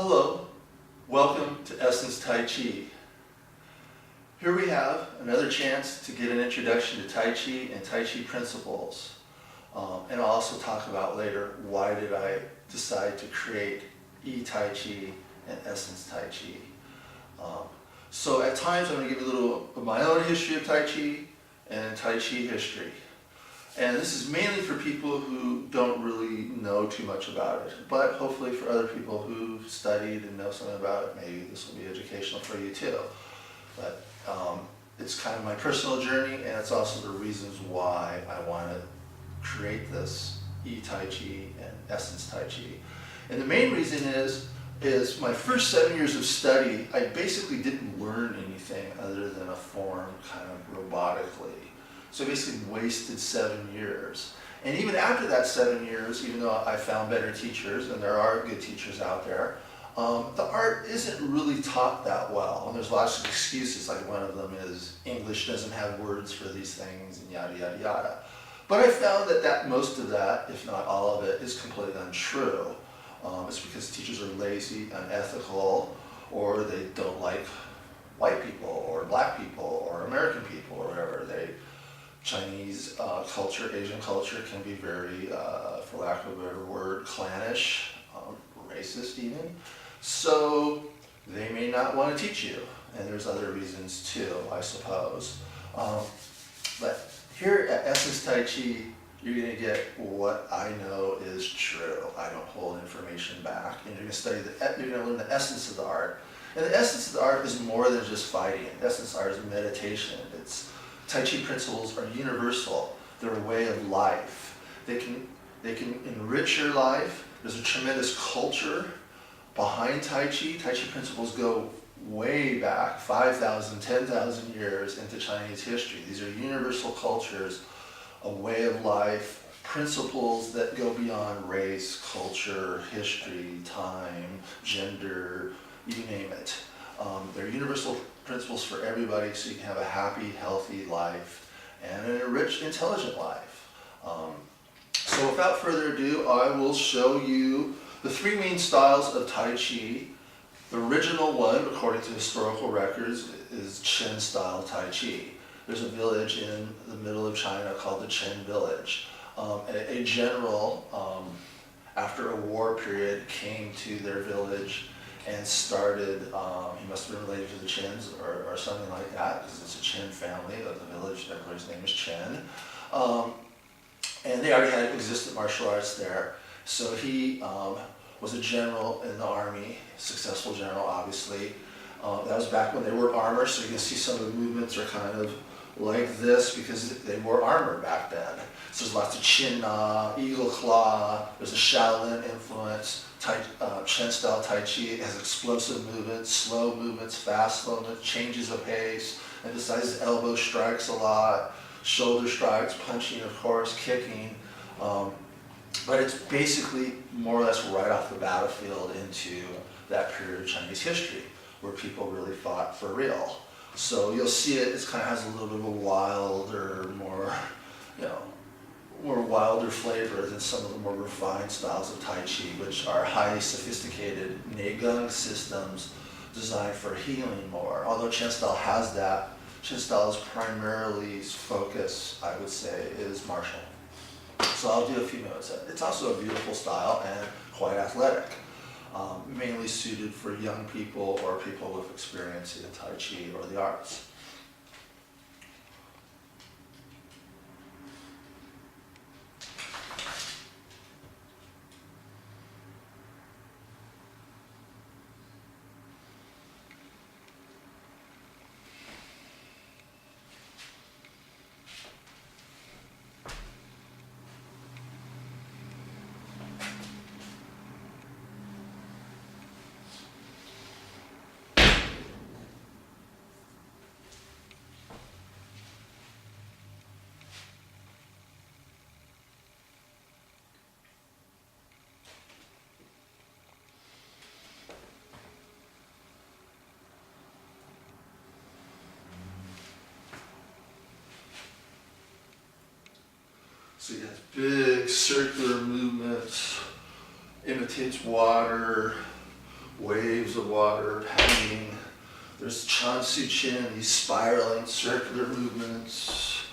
Hello, welcome to Essence Tai Chi. Here we have another chance to get an introduction to Tai Chi and Tai Chi principles. And I'll also talk about later why did I decide to create Tai Chi and Essence Tai Chi. So at times I'm going to give you a little of my own history of Tai Chi and Tai Chi history. And this is mainly for people who don't really know too much about it, but hopefully for other people who've studied and know something about it, maybe this will be educational for you too. But it's kind of my personal journey, and it's also the reasons why I want to create this Tai Chi and Essence Tai Chi. And the main reason is my first 7 years of study, I basically didn't learn anything other than a form kind of robotically. So I basically wasted 7 years. And even after that 7 years, even though I found better teachers, and there are good teachers out there, the art isn't really taught that well. And there's lots of excuses, like one of them is English doesn't have words for these things, and yada, yada, yada. But I found that most of that, if not all of it, is completely untrue. It's because teachers are lazy, unethical, or they don't like white people, or black people, or American people, or whatever. Chinese culture, Asian culture can be very, for lack of a better word, clannish, racist even. So they may not want to teach you, and there's other reasons too, I suppose. But here at Essence Tai Chi, you're going to get what I know is true. I don't hold information back, and you're going to study you're going to learn the essence of the art. And the essence of the art is more than just fighting. The essence of the art is meditation. Tai Chi principles are universal. They're a way of life. They can enrich your life. There's a tremendous culture behind Tai Chi. Tai Chi principles go way back, 5,000, 10,000 years into Chinese history. These are universal cultures, a way of life, principles that go beyond race, culture, history, time, gender, you name it. They're universal principles for everybody, so you can have a happy, healthy life and an enriched, intelligent life. So without further ado, I will show you the three main styles of Tai Chi. The original one, according to historical records, is Chen style Tai Chi. There's a village in the middle of China called the Chen village. A general, after a war period, came to their village and started, he must have been related to the Chens or something like that, because it's a Chen family of the village, everybody's name is Chen. And they already had existent martial arts there. So he was a general in the army, successful general obviously. That was back when they wore armor, so you can see some of the movements are kind of like this because they wore armor back then. So there's lots of chin na, eagle claw, there's a Shaolin influence. Chen style Tai Chi, it has explosive movements, slow movements, fast slow movements, changes of pace, emphasizes elbow strikes a lot, shoulder strikes, punching of course, kicking. But it's basically more or less right off the battlefield into that period of Chinese history where people really fought for real. So you'll see it kind of has a little bit of a wilder, more wilder flavor than some of the more refined styles of Tai Chi, which are highly sophisticated Neigong systems designed for healing more. Although Chen style has that, Chen style's primarily focus, I would say, is martial. So I'll do a few notes. It's also a beautiful style and quite athletic, mainly suited for young people or people with experience in Tai Chi or the arts. So you have big circular movements, imitates water, waves of water hanging. There's Chen, these spiraling circular movements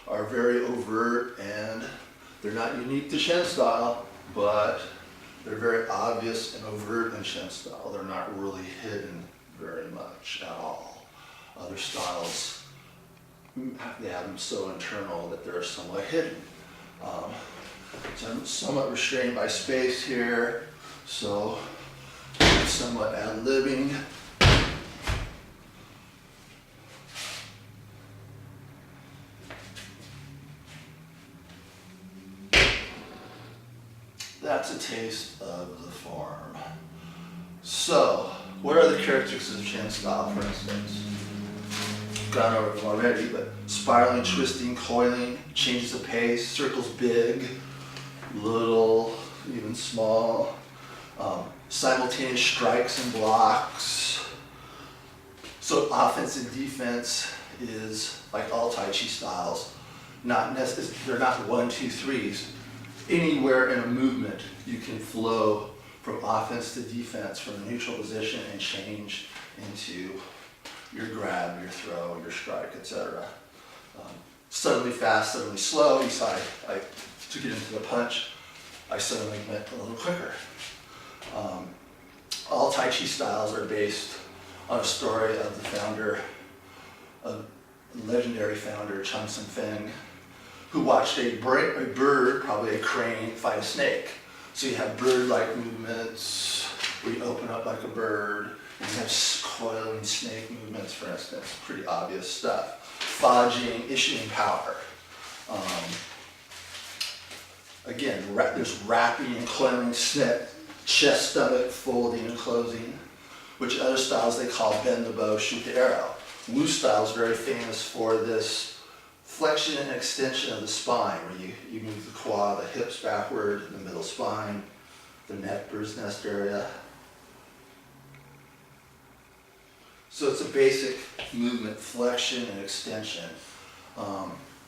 are very overt, and they're not unique to Chen style, but they're very obvious and overt in Chen style. They're not really hidden very much at all. Other styles, they have them so internal that they're somewhat hidden. So I'm somewhat restrained by space here, so I'm somewhat ad-libbing. That's a taste of the form. So, what are the characteristics of Chen style, for instance? Gone over them already, but spiraling, twisting, coiling, changes of pace, circles big, little, even small, simultaneous strikes and blocks. So offense and defense is, like all Tai Chi styles, they're not 1, 2, 3s. Anywhere in a movement, you can flow from offense to defense from a neutral position and change into your grab, your throw, your strike, etc. Suddenly fast, suddenly slow. You saw I took it into the punch. I suddenly went a little quicker. All Tai Chi styles are based on a story of the founder, of the legendary founder Chen Feng, who watched a bird, probably a crane, fight a snake. So you have bird-like movements where you open up like a bird, and you have coiling snake movements, for instance. Pretty obvious stuff. Fudging, issuing power. Again, there's wrapping and coiling, chest, stomach, folding and closing, which other styles they call bend the bow, shoot the arrow. Wu style is very famous for this flexion and extension of the spine, where you move the quad, the hips backward, the middle spine, the neck, bird's nest area. So it's a basic movement, flexion and extension.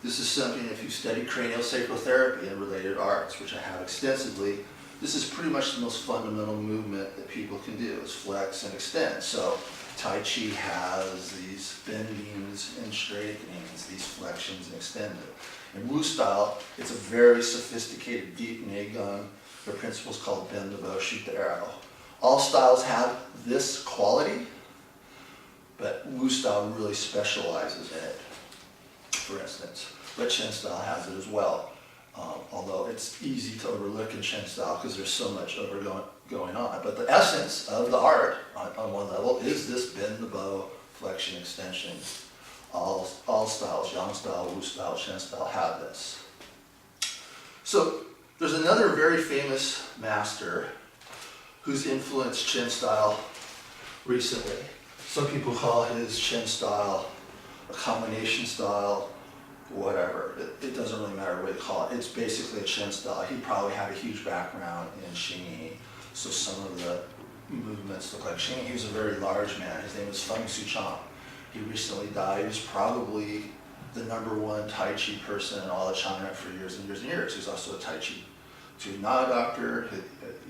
This is something, if you study craniosacral therapy and related arts, which I have extensively, this is pretty much the most fundamental movement that people can do, is flex and extend. So Tai Chi has these bendings and straightenings, these flexions and extending. In Wu style, it's a very sophisticated, deep Neigong. The principle is called bend the bow, shoot the arrow. All styles have this quality, but Wu style really specializes in it, for instance. But Chen style has it as well. Although it's easy to overlook in Chen style because there's so much going on. But the essence of the art, on one level, is this bend the bow, flexion, extension. All styles, Yang style, Wu style, Chen style have this. So there's another very famous master who's influenced Chen style recently. Some people call his Chen style a combination style, whatever. It doesn't really matter what you call it. It's basically a Chen style. He probably had a huge background in Xingyi, so some of the movements look like Xingyi. He was a very large man. His name was Feng Suchang. He recently died. He was probably the #1 Tai Chi person in all of China for years and years and years. He was also a Tai Chi Na doctor. He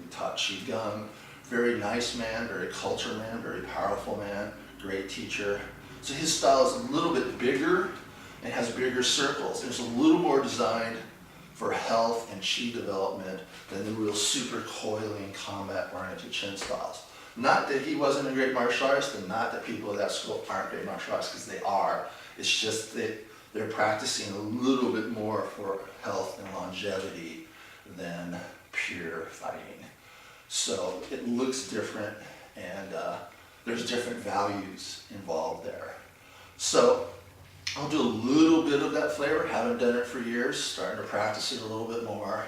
taught Qigong. Very nice man, very cultured man, very powerful man, great teacher. So his style is a little bit bigger and has bigger circles. It's a little more designed for health and Qi development than the real super coiling, combat-oriented Chen styles. Not that he wasn't a great martial artist, and not that people at that school aren't great martial artists, because they are. It's just that they're practicing a little bit more for health and longevity than pure fighting. So it looks different, and there's different values involved there. So I'll do a little bit of that flavor. Haven't done it for years, starting to practice it a little bit more.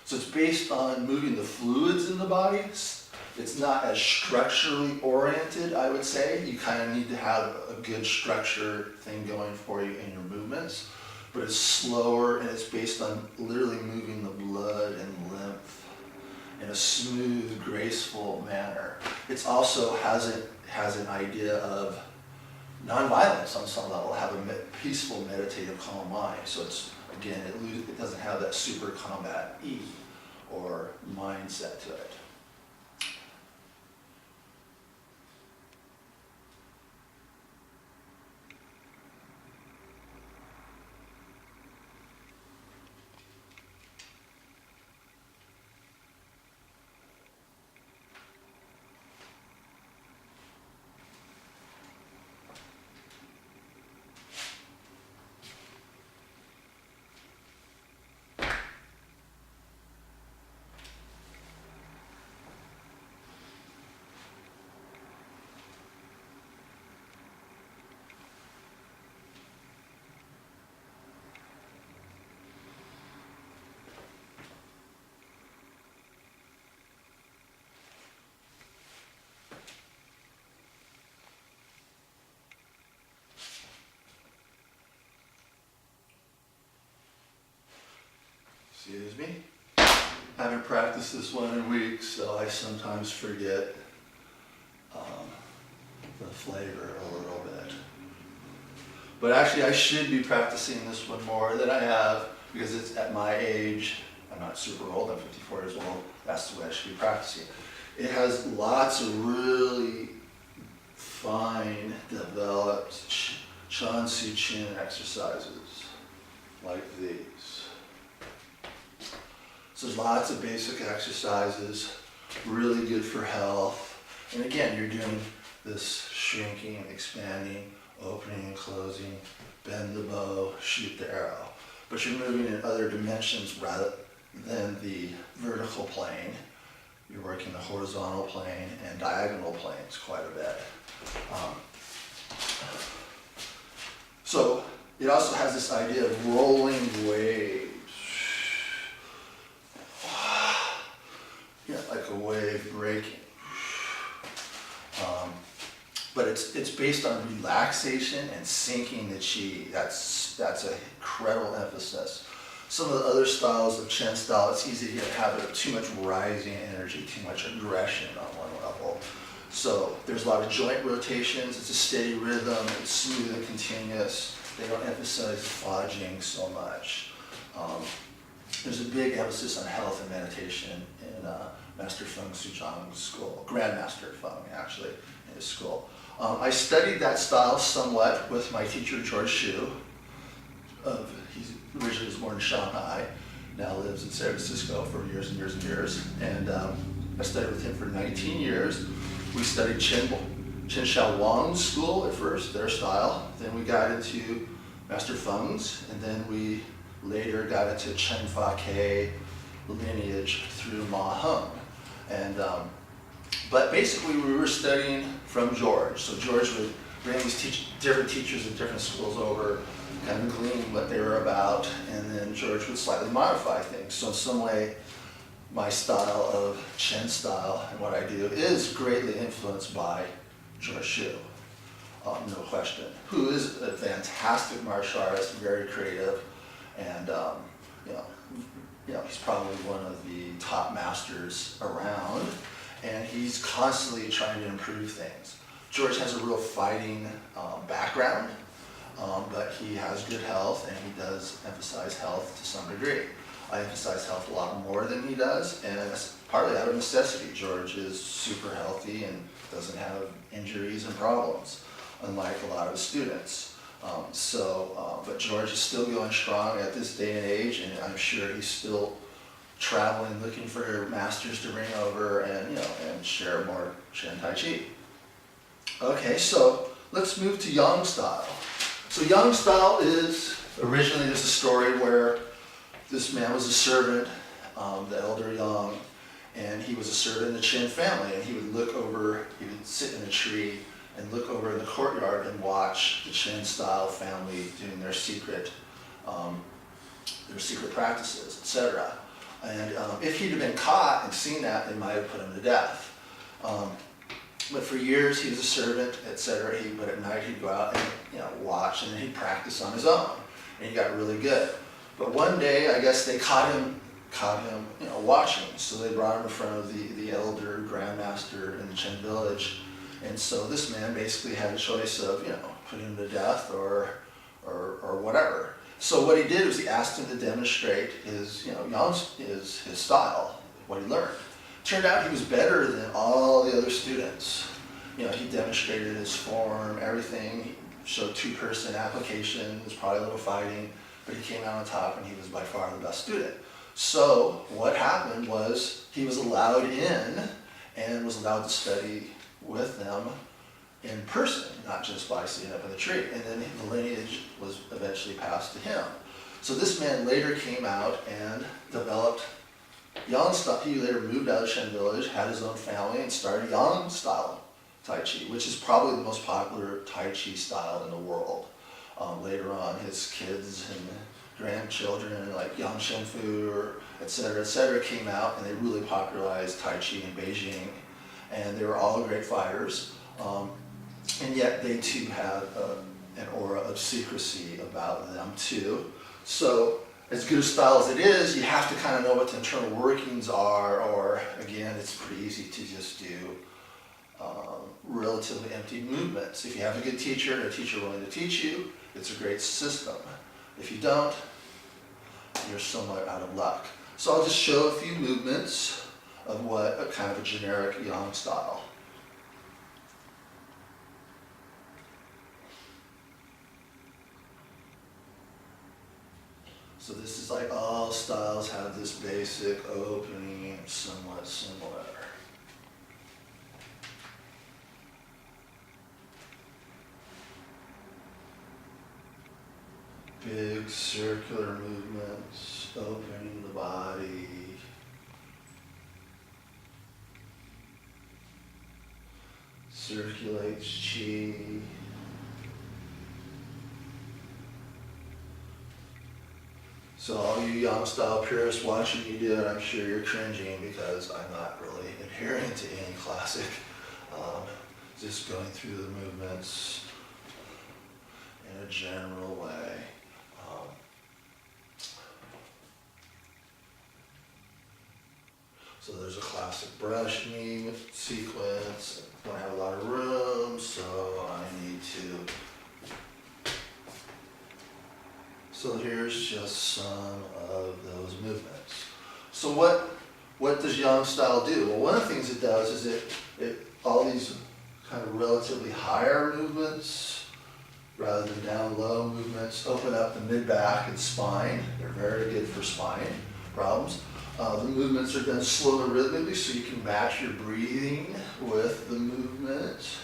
So it's based on moving the fluids in the body. It's not as structurally oriented, I would say. You kind of need to have a good structure thing going for you in your movements. But it's slower, and it's based on literally moving the blood and lymph in a smooth, graceful manner. It also has an idea of non-violence on some level, have a peaceful, meditative, calm mind. So it's, again, it doesn't have that super combat-y or mindset to it. Excuse me. I haven't practiced this one in weeks, so I sometimes forget the flavor a little bit. But actually I should be practicing this one more than I have, because it's at my age. I'm not super old, I'm 54 years old. That's the way I should be practicing. It has lots of really fine, developed Chen exercises like these. So there's lots of basic exercises, really good for health. And again, you're doing this shrinking, expanding, opening and closing, bend the bow, shoot the arrow. But you're moving in other dimensions rather than the vertical plane. You're working the horizontal plane and diagonal planes quite a bit. So it also has this idea of rolling waves. Yeah, like a wave breaking. But it's based on relaxation and sinking the chi. That's an incredible emphasis. Some of the other styles of Chen style, it's easy to get a habit of too much rising energy, too much aggression on one level. So there's a lot of joint rotations, it's a steady rhythm, it's smooth and continuous. They don't emphasize fudging so much. There's a big emphasis on health and meditation in Master Feng Suzhang's school, Grandmaster Feng actually, in his school. I studied that style somewhat with my teacher George Xu. He originally was born in Shanghai, now lives in San Francisco for years and years and years. And I studied with him for 19 years. We studied Chen Shaowang's school at first, their style. Then we got into Master Feng's, and then we later got into Chen Fa Ke lineage through Ma Heng. And but basically we were studying from George. So George would bring these different teachers at different schools over, kind of glean what they were about, and then George would slightly modify things. So in some way, my style of Chen style and what I do is greatly influenced by George Xu, no question, who is a fantastic martial artist, very creative, and he's probably one of the top masters around, and he's constantly trying to improve things. George has a real fighting background, but he has good health, and he does emphasize health to some degree. I emphasize health a lot more than he does, and that's partly out of necessity. George is super healthy and doesn't have injuries and problems, unlike a lot of his students. But George is still going strong at this day and age, and I'm sure he's still traveling, looking for masters to bring over and share more Chen Tai Chi. Okay, so let's move to Yang style. So Yang style is originally there's a story where this man was a servant, the elder Yang, and he was a servant in the Chen family, and he would sit in a tree and look over in the courtyard and watch the Chen style family doing their secret practices, etc. And if he'd have been caught and seen that, they might have put him to death. But for years he was a servant, etc. But at night he'd go out and watch, and then he'd practice on his own, and he got really good. But one day, I guess they caught him watching. So they brought him in front of the elder grandmaster in the Chen village, and so this man basically had a choice of putting him to death or whatever. So what he did was he asked him to demonstrate his his style, what he learned. Turned out he was better than all the other students. He demonstrated his form, everything. He showed two-person application. Was probably a little fighting, but he came out on top, and he was by far the best student. So what happened was he was allowed in and was allowed to study with them in person, not just by sitting up in the tree. And then the lineage was eventually passed to him. So this man later came out and developed Yang style. He later moved out of Chen village, had his own family, and started Yang style Tai Chi, which is probably the most popular Tai Chi style in the world. Later on, his kids and grandchildren, like Yang Shenfu, or et cetera, came out, and they really popularized Tai Chi in Beijing. And they were all great fighters, and yet they too have an aura of secrecy about them too. So as good a style as it is, you have to kind of know what the internal workings are, or again, it's pretty easy to just do relatively empty movements. If you have a good teacher and a teacher willing to teach you, it's a great system. If you don't, you're somewhat out of luck. So I'll just show a few movements of what a kind of a generic yang style. So this is like all styles have this basic opening, somewhat similar. Big circular movements, opening the body. Circulates qi. So all you yang style purists watching me do it, I'm sure you're cringing because I'm not really adhering to any classic. Just going through the movements in a general way. So there's a classic brush knee sequence. I don't have a lot of room, so I need to. So here's just some of those movements. So what does yang style do? Well, one of the things it does is it all these kind of relatively higher movements rather than down low movements open up the mid back and spine. They're very good for spine problems. The movements are done slow and rhythmically, so you can match your breathing with the movement.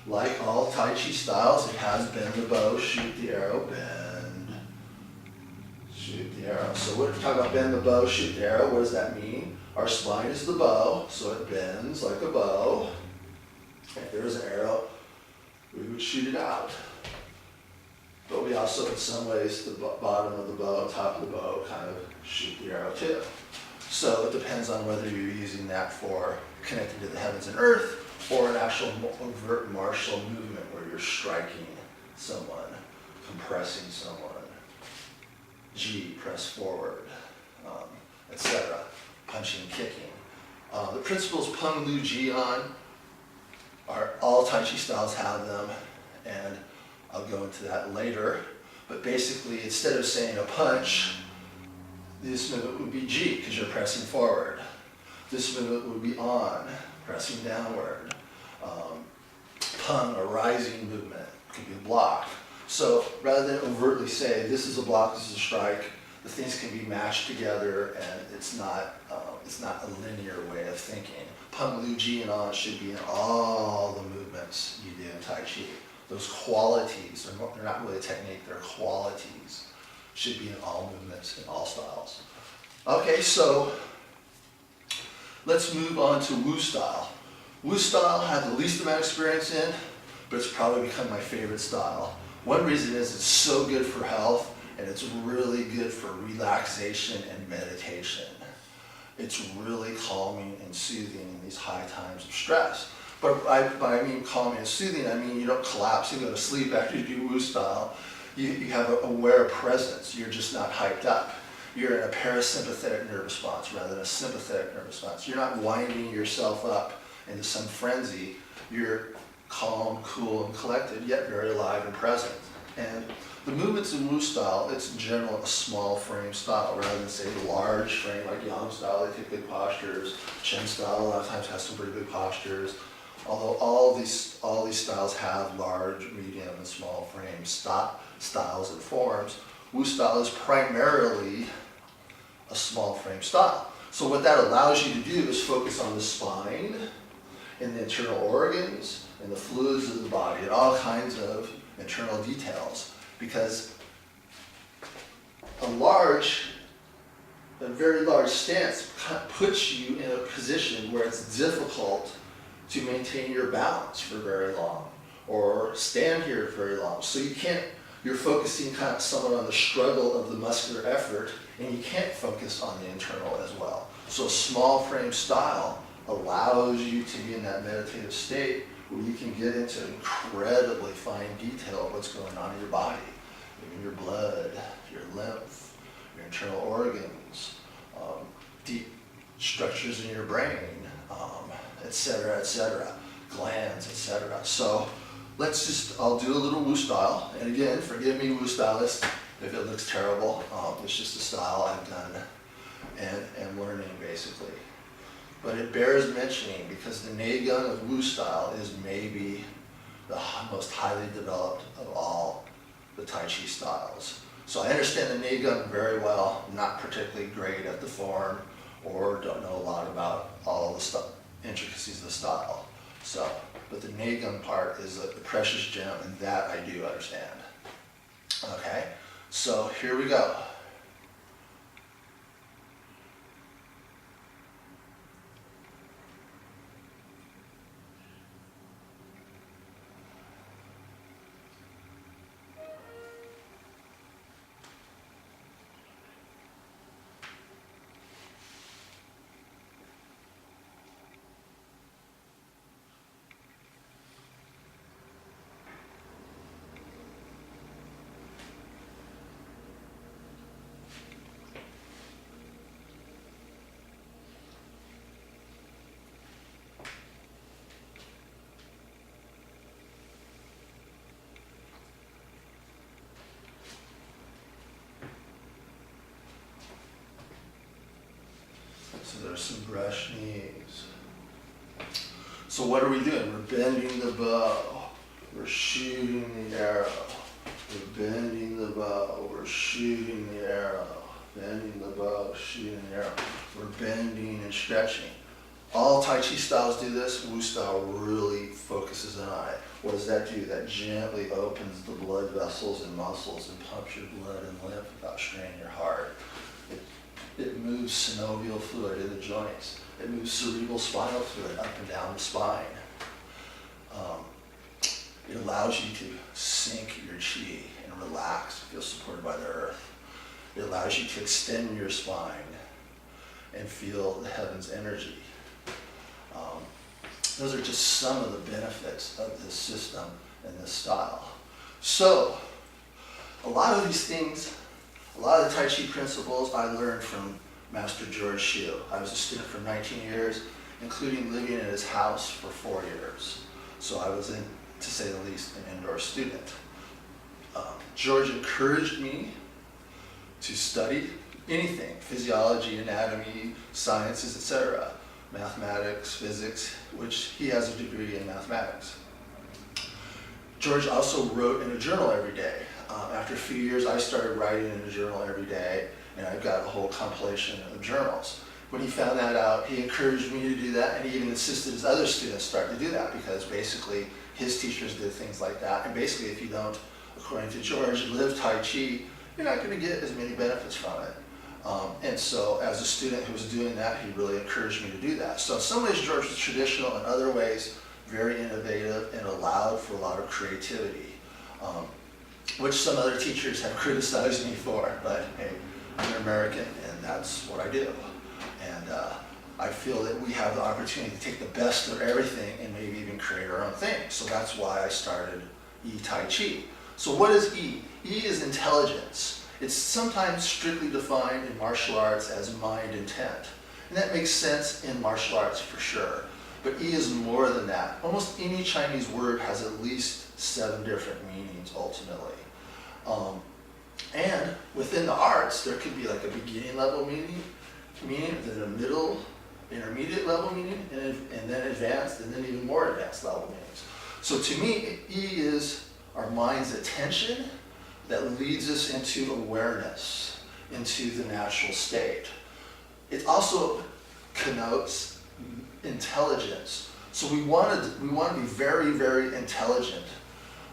Like all Tai Chi styles, it has bend the bow, shoot the arrow, bend, shoot the arrow. So we're talking about bend the bow, shoot the arrow. What does that mean? Our spine is the bow, so it bends like a bow. If there was an arrow, we would shoot it out. But we also, in some ways, the bottom of the bow, top of the bow, kind of shoot the arrow too. So it depends on whether you're using that for connecting to the heavens and earth, or an actual overt martial movement where you're striking someone, compressing someone, G, press forward, etc., punching and kicking. The principles Peng Lu Jian are all Tai Chi styles have them, and I'll go into that later. But basically, instead of saying a punch, this movement would be G, because you're pressing forward. This movement would be on, pressing downward. Peng, a rising movement, could be a block. So rather than overtly say, this is a block, this is a strike, the things can be matched together, and it's not a linear way of thinking. Peng Lu Ji and on should be in all the movements you do in Tai Chi. Those qualities, they're not really a technique, they're qualities, should be in all movements, in all styles. Okay, so let's move on to Wu style. Wu style I have the least amount of experience in, but it's probably become my favorite style. One reason is it's so good for health, and it's really good for relaxation and meditation. It's really calming and soothing in these high times of stress. But by I mean calming and soothing, I mean you don't collapse and go to sleep after you do Wu style. You have an aware presence. You're just not hyped up. You're in a parasympathetic nerve response rather than a sympathetic nerve response. You're not winding yourself up into some frenzy. You're calm, cool, and collected, yet very alive and present. And the movements in Wu style, it's in general a small frame style rather than say the large frame like Yang style, they take big postures. Chen style a lot of times has some pretty big postures. Although all these styles have large, medium, and small frame styles and forms, Wu style is primarily a small frame style. So what that allows you to do is focus on the spine and the internal organs and the fluids of the body and all kinds of internal details. Because a very large stance puts you in a position where it's difficult to maintain your balance for very long or stand here very long. So you're focusing kind of somewhat on the struggle of the muscular effort, and you can't focus on the internal as well. So a small frame style allows you to be in that meditative state where you can get into incredibly fine detail of what's going on in your body, in your blood, lymph, your internal organs, deep structures in your brain, etc., glands, etc. So I'll do a little Wu style. And again, forgive me, Wu stylists, if it looks terrible. It's just a style I've done and learning, basically. But it bears mentioning because the Neigun of Wu style is maybe the most highly developed of all the Tai Chi styles. So I understand the Neigun very well, not particularly great at the form, or don't know a lot about all the intricacies of the style. So, but the Neigun part is a precious gem, and that I do understand. Okay, so here we go. So there's some brush knees. So what are we doing? We're bending the bow. We're shooting the arrow. We're bending the bow. We're shooting the arrow. Bending the bow, shooting the arrow. We're bending and stretching. All Tai Chi styles do this. Wu style really focuses on it. What does that do? That gently opens the blood vessels and muscles and pumps your blood and lymph without straining your heart. It moves synovial fluid in the joints. It moves cerebral spinal fluid up and down the spine. It allows you to sink your chi and relax, feel supported by the earth. It allows you to extend your spine and feel the heaven's energy. Those are just some of the benefits of this system and this style. So, a lot of these things, a lot of the Tai Chi principles I learned from Master George Hsu. I was a student for 19 years, including living in his house for 4 years. So I was, to say the least, an indoor student. George encouraged me to study anything, physiology, anatomy, sciences, etc., mathematics, physics, which he has a degree in mathematics. George also wrote in a journal every day. After a few years, I started writing in a journal every day, and I've got a whole compilation of journals. When he found that out, he encouraged me to do that, and he even insisted his other students start to do that, because basically his teachers did things like that. And basically, if you don't, according to George, live Tai Chi, you're not going to get as many benefits from it. And so as a student who was doing that, he really encouraged me to do that. So in some ways, George was traditional, in other ways, very innovative and allowed for a lot of creativity, which some other teachers have criticized me for, but hey, I'm an American and that's what I do. And I feel that we have the opportunity to take the best of everything and maybe even create our own thing. So that's why I started Tai Chi. So what is E? E is intelligence. It's sometimes strictly defined in martial arts as mind intent. And that makes sense in martial arts for sure. But E is more than that. Almost any Chinese word has at least 7 different meanings ultimately. And within the arts, there could be like a beginning level meaning, then a middle, intermediate level meaning, and then advanced, and then even more advanced level meanings. So to me, E is our mind's attention that leads us into awareness, into the natural state. It also connotes intelligence. So we want to be very, very intelligent.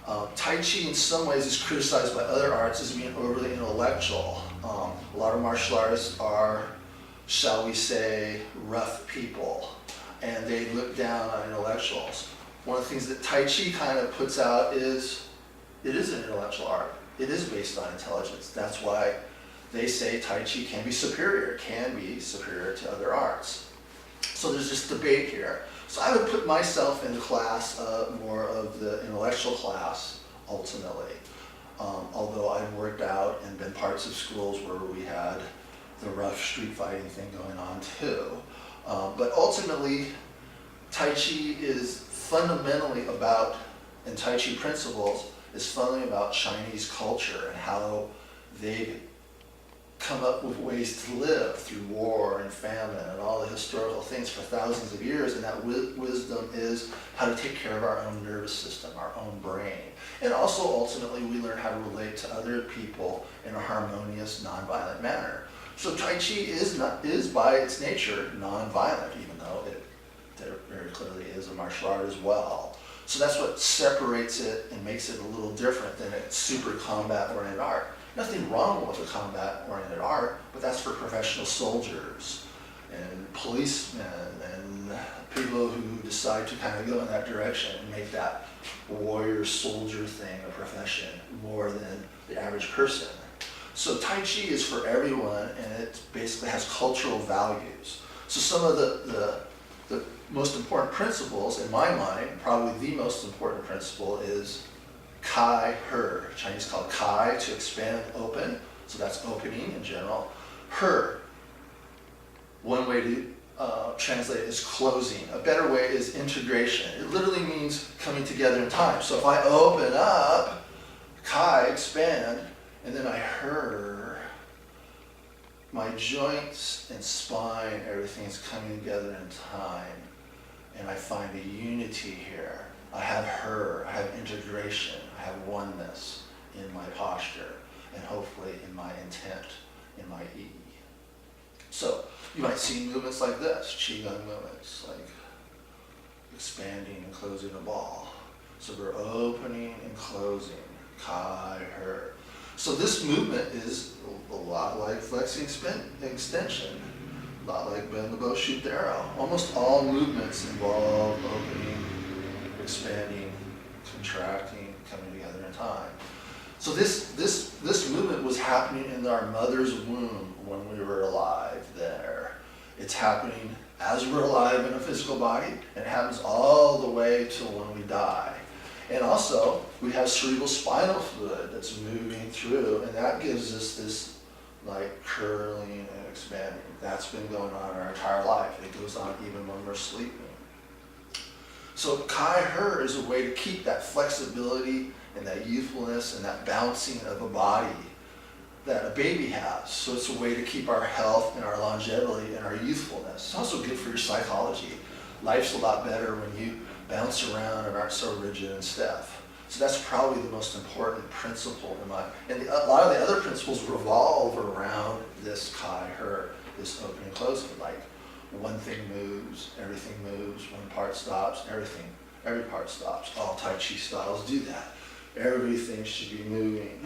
Tai Chi in some ways is criticized by other arts as being overly intellectual. A lot of martial artists are, shall we say, rough people, and they look down on intellectuals. One of the things that Tai Chi kind of puts out is, it is an intellectual art. It is based on intelligence. That's why they say Tai Chi can be superior to other arts. So there's this debate here. So I would put myself in the class more of the intellectual class, ultimately. Although I've worked out and been parts of schools where we had the rough street fighting thing going on too. But ultimately, Tai Chi is fundamentally about, and Tai Chi principles is fundamentally about Chinese culture and how they come up with ways to live through war and famine and all the historical things for thousands of years, and that wisdom is how to take care of our own nervous system, our own brain. And also ultimately we learn how to relate to other people in a harmonious, nonviolent manner. So Tai Chi is by its nature nonviolent, even though it very clearly is a martial art as well. So that's what separates it and makes it a little different than a super combat-oriented art. Nothing wrong with a combat-oriented art, but that's for professional soldiers and policemen and people who decide to kind of go in that direction and make that warrior-soldier thing a profession more than the average person. So Tai Chi is for everyone, and it basically has cultural values. So some of the most important principles, in my mind, probably the most important principle is Kai Her. Chinese called Kai, to expand, open. So that's opening in general. Her, one way to translate it is closing. A better way is integration. It literally means coming together in time. So if I open up, Kai, expand, and then I Her, my joints and spine, everything's coming together in time. And I find a unity here. I have Her, I have integration, I have oneness in my posture, and hopefully in my intent, in my E. So you might see movements like this, Qigong movements, like expanding and closing a ball. So we're opening and closing, Kai, Her. So this movement is a lot like flexing extension, a lot like bend the bow, shoot the arrow. Almost all movements involve opening, expanding, contracting, coming together in time. So this movement was happening in our mother's womb when we were alive there. It's happening as we're alive in a physical body, and it happens all the way till when we die. And also, we have cerebral spinal fluid that's moving through, and that gives us this like curling and expanding. That's been going on our entire life. It goes on even when we're sleeping. So Kai Her is a way to keep that flexibility and that youthfulness and that bouncing of a body that a baby has. So it's a way to keep our health and our longevity and our youthfulness. It's also good for your psychology. Life's a lot better when you bounce around and aren't so rigid and stiff. So that's probably the most important principle in my, and a lot of the other principles revolve around this Kai Her, this opening and closing, like one thing moves, everything moves, one part stops, every part stops. All Tai Chi styles do that. Everything should be moving.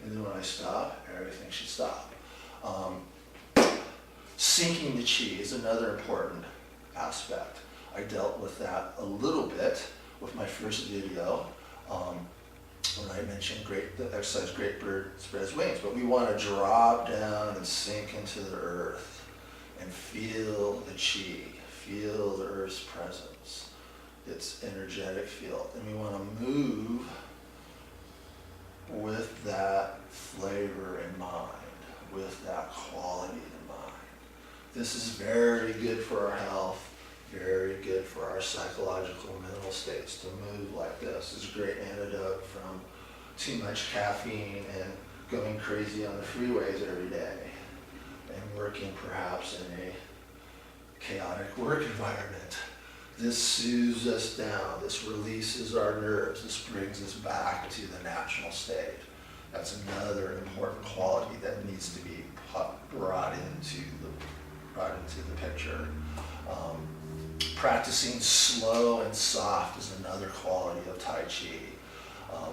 And then when I stop, everything should stop. Syncing the Qi is another important aspect. I dealt with that a little bit with my first video when I mentioned the exercise Great Bird Spreads Wings, but we want to drop down and sink into the earth and feel the Qi, feel the earth's presence, its energetic field, and we want to move with that flavor in mind, with that quality in mind. This is very good for our health, very good for our psychological and mental states to move like this. It's a great antidote from too much caffeine and going crazy on the freeways every day and working perhaps in a chaotic work environment. This soothes us down, this releases our nerves, this brings us back to the natural state. That's another important quality that needs to be brought into the picture. Practicing slow and soft is another quality of Tai Chi.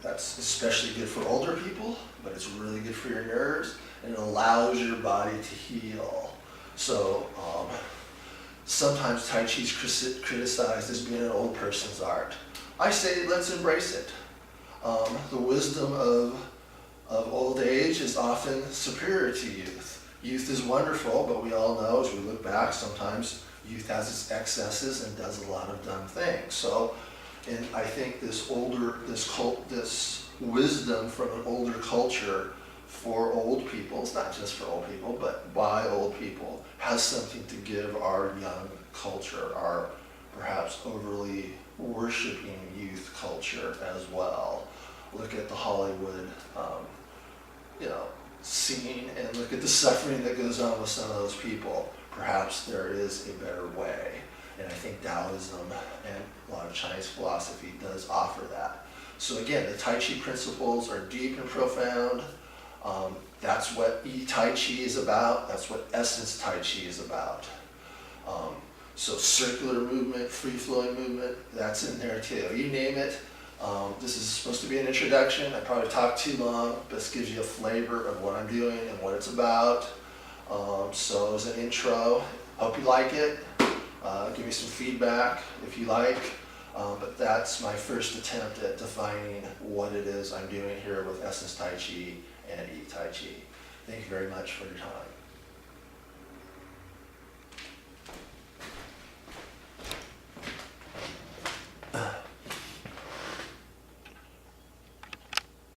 That's especially good for older people, but it's really good for your nerves, and it allows your body to heal. So sometimes Tai Chi is criticized as being an old person's art. I say let's embrace it. The wisdom of old age is often superior to youth. Youth is wonderful, but we all know as we look back, sometimes youth has its excesses and does a lot of dumb things. So And I think this wisdom from an older culture for old people, it's not just for old people, but by old people, has something to give our young culture, our perhaps overly worshiping youth culture as well. Look at the Hollywood, scene, and look at the suffering that goes on with some of those people. Perhaps there is a better way. And I think Taoism and a lot of Chinese philosophy does offer that. So again, the Tai Chi principles are deep and profound. That's what Tai Chi is about. That's what Essence Tai Chi is about. So circular movement, free-flowing movement, that's in there too. You name it. This is supposed to be an introduction. I probably talked too long, but this gives you a flavor of what I'm doing and what it's about. So as an intro, hope you like it. Give me some feedback if you like. But that's my first attempt at defining what it is I'm doing here with Essence Tai Chi and Eat Tai Chi. Thank you very much for your time.